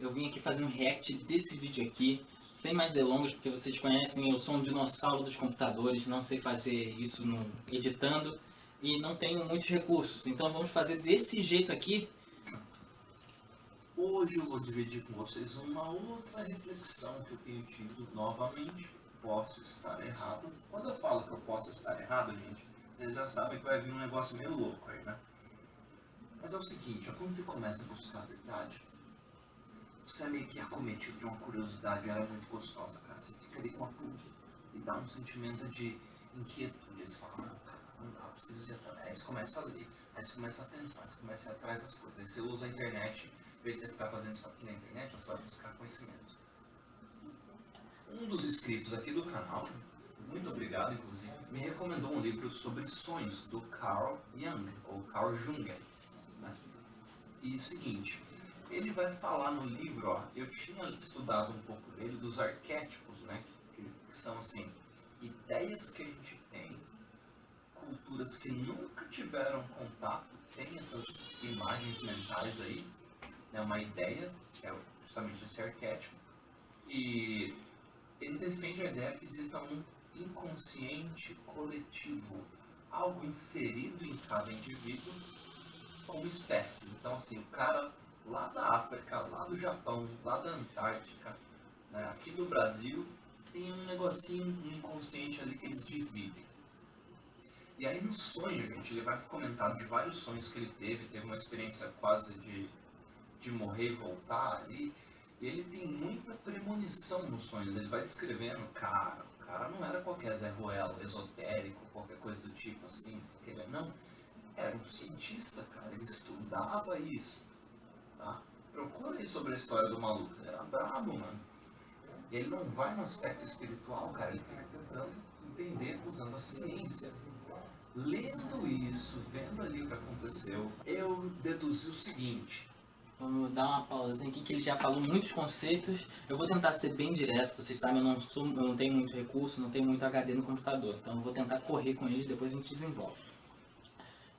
eu vim aqui fazer um react desse vídeo aqui, sem mais delongas, porque vocês conhecem, eu sou um dinossauro dos computadores, não sei fazer isso editando e não tenho muitos recursos, então vamos fazer desse jeito aqui. Hoje eu vou dividir com vocês uma outra reflexão que eu tenho tido novamente. Posso estar errado. Quando eu falo que eu posso estar errado, gente, vocês já sabem que vai vir um negócio meio louco aí, né? Mas é o seguinte, quando você começa a buscar a verdade, você é meio que acometido de uma curiosidade, ela é muito gostosa, cara. Você fica ali com a pulga e dá um sentimento de inquietude. Você fala, não, cara, não dá, preciso de atrás. Aí você começa a ler, aí você começa a pensar, você começa a ir atrás das coisas. Aí você usa a internet, em vez de você ficar fazendo isso aqui na internet, você vai buscar conhecimento. Um dos inscritos aqui do canal, muito obrigado inclusive, me recomendou um livro sobre sonhos do Carl Jung, ou Carl Jung. Né? E o seguinte, ele vai falar no livro, ó, eu tinha estudado um pouco dele, dos arquétipos, né, que são assim, ideias que a gente tem, culturas que nunca tiveram contato, tem essas imagens mentais aí, né, uma ideia, que é justamente esse arquétipo, e ele defende a ideia que exista um inconsciente coletivo, algo inserido em cada indivíduo como espécie. Então assim, o cara lá da África, lá do Japão, lá da Antártica, né, aqui do Brasil, tem um negocinho, um inconsciente ali que eles dividem. E aí no sonho, gente, ele vai comentar de vários sonhos que ele teve uma experiência quase de morrer e voltar ali. E ele tem muita premonição nos sonhos, ele vai descrevendo, cara, o cara não era qualquer Zé Ruela, esotérico, qualquer coisa do tipo assim, ele não, era um cientista, cara, ele estudava isso, tá? Procura aí sobre a história do maluco, ele era brabo, mano. E ele não vai no aspecto espiritual, cara, ele fica tentando entender usando a ciência. Lendo isso, vendo ali o que aconteceu, eu deduzi o seguinte. Vamos dar uma pausa aqui, que ele já falou muitos conceitos. Eu vou tentar ser bem direto, vocês sabem, eu não tenho muito recurso, não tenho muito HD no computador, então eu vou tentar correr com eles, depois a gente desenvolve.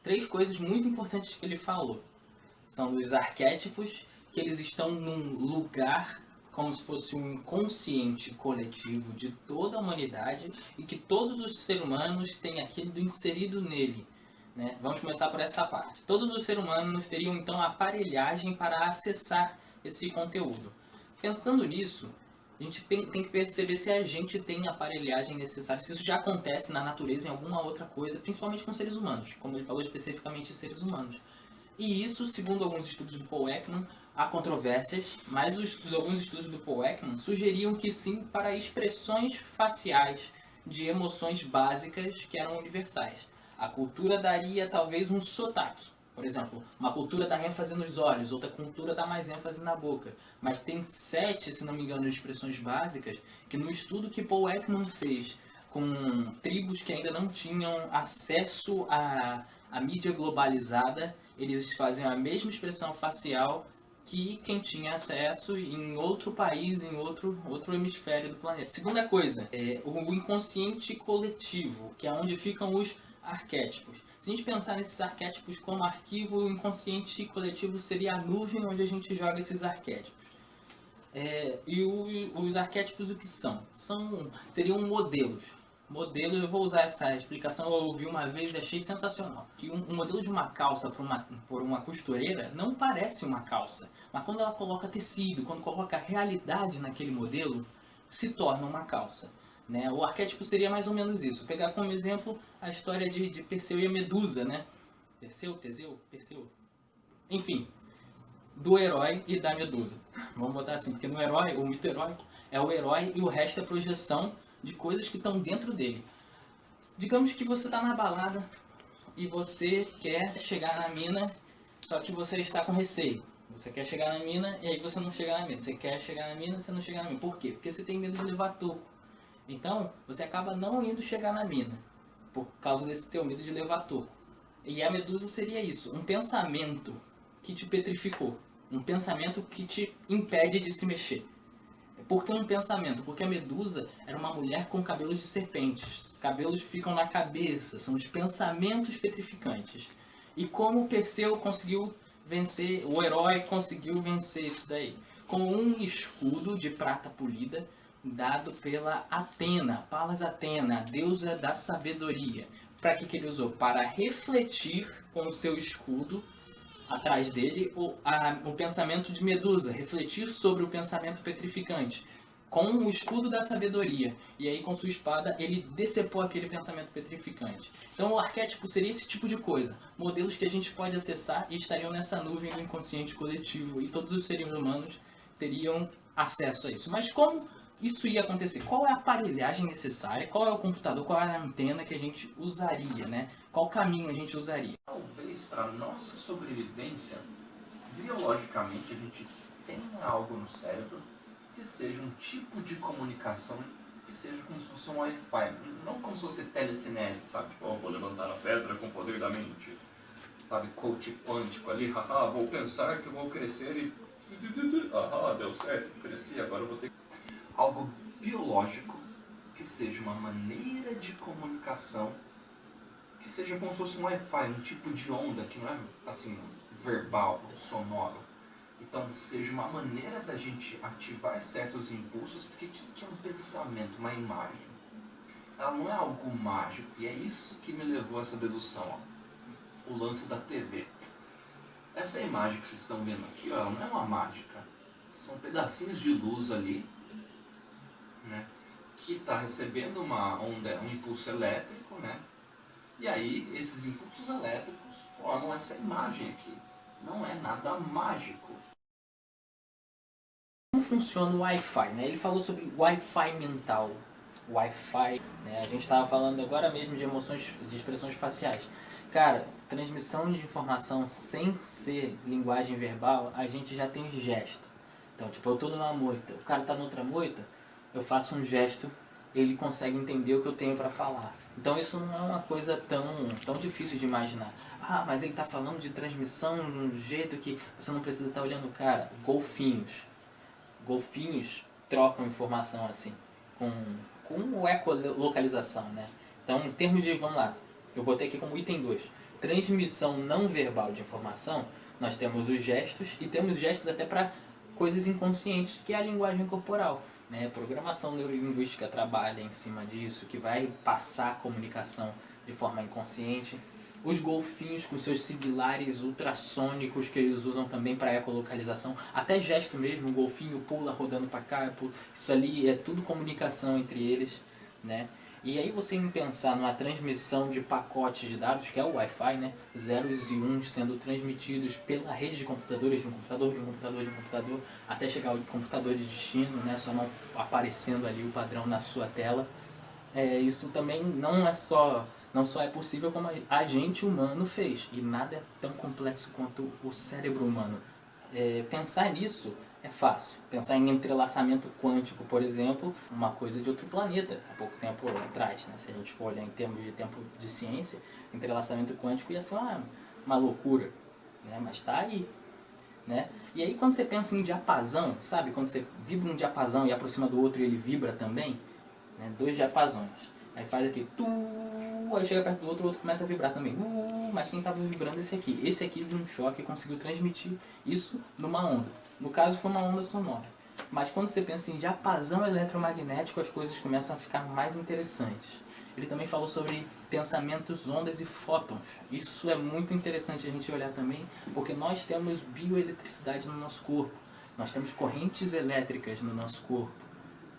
3 coisas muito importantes que ele falou. São os arquétipos, que eles estão num lugar como se fosse um inconsciente coletivo de toda a humanidade e que todos os seres humanos têm aquilo inserido nele. Né? Vamos começar por essa parte. Todos os seres humanos teriam então a aparelhagem para acessar esse conteúdo. Pensando nisso, a gente tem que perceber se a gente tem a aparelhagem necessária, se isso já acontece na natureza em alguma outra coisa, principalmente com seres humanos, como ele falou especificamente seres humanos. E isso, segundo alguns estudos do Paul Ekman, há controvérsias, mas alguns estudos do Paul Ekman sugeriam que sim para expressões faciais de emoções básicas que eram universais. A cultura daria talvez um sotaque. Por exemplo, uma cultura dá ênfase nos olhos, outra cultura dá mais ênfase na boca. Mas tem 7, se não me engano, expressões básicas que no estudo que Paul Ekman fez com tribos que ainda não tinham acesso à mídia globalizada, eles faziam a mesma expressão facial que quem tinha acesso em outro país, em outro hemisfério do planeta. Segunda coisa, o inconsciente coletivo, que é onde ficam os arquétipos. Se a gente pensar nesses arquétipos como arquivo, o inconsciente coletivo seria a nuvem onde a gente joga esses arquétipos. Os arquétipos o que são? Seriam modelos. Modelo, eu vou usar essa explicação, eu ouvi uma vez e achei sensacional. Que um modelo de uma calça por uma costureira não parece uma calça. Mas quando ela coloca tecido, quando coloca realidade naquele modelo, se torna uma calça. Né? O arquétipo seria mais ou menos isso. Vou pegar como exemplo a história de Perseu e a Medusa, né? Teseu? Enfim, do herói e da Medusa. Vamos botar assim, porque no herói, o mito heróico, é o herói e o resto é projeção de coisas que estão dentro dele. Digamos que você está na balada e você quer chegar na mina, só que você está com receio. Você quer chegar na mina e aí você não chega na mina. Você quer chegar na mina e você não chega na mina. Por quê? Porque você tem medo de levar toco. Então, você acaba não indo chegar na mina, por causa desse teu medo de levar toco. E a Medusa seria isso, um pensamento que te petrificou, um pensamento que te impede de se mexer. Por que um pensamento? Porque a Medusa era uma mulher com cabelos de serpentes. Cabelos ficam na cabeça, são os pensamentos petrificantes. E como Perseu conseguiu vencer, o herói conseguiu vencer isso daí? com um escudo de prata polida dado pela Atena, Palas Atena, a deusa da sabedoria. Para que ele usou? Para refletir com o seu escudo atrás dele o pensamento de Medusa, refletir sobre o pensamento petrificante com o escudo da sabedoria. E aí, com sua espada, ele decepou aquele pensamento petrificante. Então, o arquétipo seria esse tipo de coisa. Modelos que a gente pode acessar e estariam nessa nuvem do inconsciente coletivo. E todos os seres humanos teriam acesso a isso. Mas como isso ia acontecer? Qual é a aparelhagem necessária? Qual é o computador? Qual é a antena que a gente usaria, né? Qual caminho a gente usaria? Talvez para nossa sobrevivência, biologicamente, a gente tenha algo no cérebro que seja um tipo de comunicação que seja como se fosse um Wi-Fi. Não como se fosse telecinese, sabe? Tipo, vou levantar a pedra com o poder da mente. Sabe, coach quântico ali, haha, vou pensar que vou crescer e... Aham, deu certo, cresci, agora eu vou ter... Algo biológico que seja uma maneira de comunicação que seja como se fosse um Wi-Fi, um tipo de onda que não é, assim, verbal, sonoro. Então, seja uma maneira da gente ativar certos impulsos, porque o que é um pensamento, uma imagem? Ela não é algo mágico, e é isso que me levou a essa dedução, ó. O lance da TV. Essa imagem que vocês estão vendo aqui, ó, ela não é uma mágica. São pedacinhos de luz ali, né, que está recebendo uma onda, um impulso elétrico, né? E aí, esses impulsos elétricos formam essa imagem aqui. Não é nada mágico. Como funciona o Wi-Fi, né? Ele falou sobre Wi-Fi mental. Wi-Fi, né? A gente estava falando agora mesmo de emoções, de expressões faciais. Cara, transmissão de informação sem ser linguagem verbal, a gente já tem gesto. Então, tipo, eu tô numa moita, o cara tá noutra moita, eu faço um gesto, ele consegue entender o que eu tenho para falar. Então isso não é uma coisa tão difícil de imaginar. Ah, mas ele está falando de transmissão de um jeito que você não precisa estar olhando. Cara, golfinhos trocam informação assim, com ecolocalização, né? Então, em termos de, vamos lá, eu botei aqui como item 2, transmissão não verbal de informação, nós temos os gestos, e temos gestos até para coisas inconscientes, que é a linguagem corporal. Né? Programação neurolinguística trabalha em cima disso, que vai passar a comunicação de forma inconsciente. Os golfinhos com seus sibilares ultrassônicos que eles usam também para ecolocalização, até gesto mesmo, o golfinho pula rodando para cá, isso ali é tudo comunicação entre eles, né? E aí você pensar numa transmissão de pacotes de dados, que é o Wi-Fi, né? Zeros e uns sendo transmitidos pela rede de computadores, de um computador, de um computador, de um computador, até chegar ao computador de destino, né? Só não aparecendo ali o padrão na sua tela. Isso também não só é possível como a gente humano fez, e nada é tão complexo quanto o cérebro humano. Pensar nisso é fácil. Pensar em entrelaçamento quântico, por exemplo, uma coisa de outro planeta, há pouco tempo atrás, né? Se a gente for olhar em termos de tempo de ciência, entrelaçamento quântico ia ser uma loucura, né? Mas está aí. Né? E aí quando você pensa em diapasão, sabe? Quando você vibra um diapasão e aproxima do outro e ele vibra também, né? 2 diapasões. Aí faz aqui, aí chega perto do outro, o outro começa a vibrar também. Mas quem estava vibrando é esse aqui. Esse aqui viu um choque e conseguiu transmitir isso numa onda. No caso foi uma onda sonora. Mas quando você pensa em diapasão eletromagnético, as coisas começam a ficar mais interessantes. Ele também falou sobre pensamentos, ondas e fótons. Isso é muito interessante a gente olhar também, porque nós temos bioeletricidade no nosso corpo. Nós temos correntes elétricas no nosso corpo,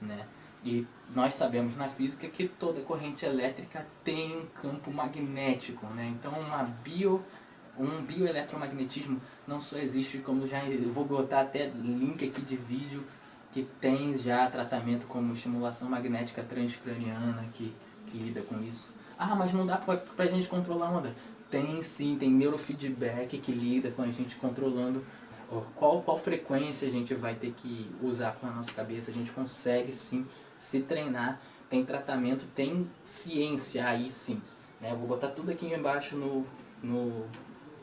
né? E nós sabemos na física que toda corrente elétrica tem um campo magnético, né? Então um bioeletromagnetismo não só existe, como já vou botar até link aqui de vídeo que tem já tratamento como estimulação magnética transcraniana que lida com isso. Ah, mas não dá pra gente controlar a onda. Tem sim, tem neurofeedback que lida com a gente controlando qual frequência a gente vai ter que usar com a nossa cabeça. A gente consegue sim se treinar, tem tratamento, tem ciência aí sim. Né? Eu vou botar tudo aqui embaixo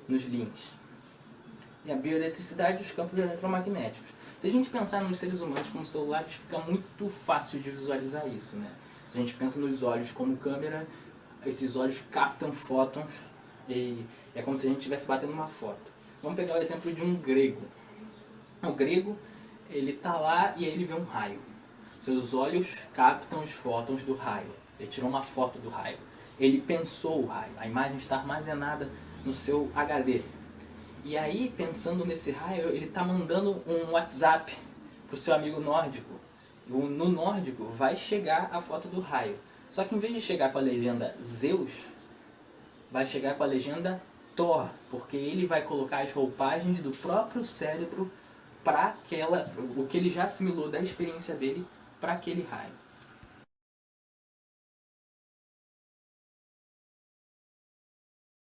nos links. E a bioeletricidade e os campos eletromagnéticos. Se a gente pensar nos seres humanos como celulares, fica muito fácil de visualizar isso, né? Se a gente pensa nos olhos como câmera, esses olhos captam fótons e é como se a gente estivesse batendo uma foto. Vamos pegar o exemplo de um grego. O grego ele tá lá e aí ele vê um raio. Seus olhos captam os fótons do raio. Ele tirou uma foto do raio. Ele pensou o raio. A imagem está armazenada no seu HD. E aí, pensando nesse raio, ele está mandando um WhatsApp para o seu amigo nórdico. No nórdico vai chegar a foto do raio. Só que em vez de chegar com a legenda Zeus, vai chegar com a legenda Thor, porque ele vai colocar as roupagens do próprio cérebro para o que ele já assimilou da experiência dele para aquele raio.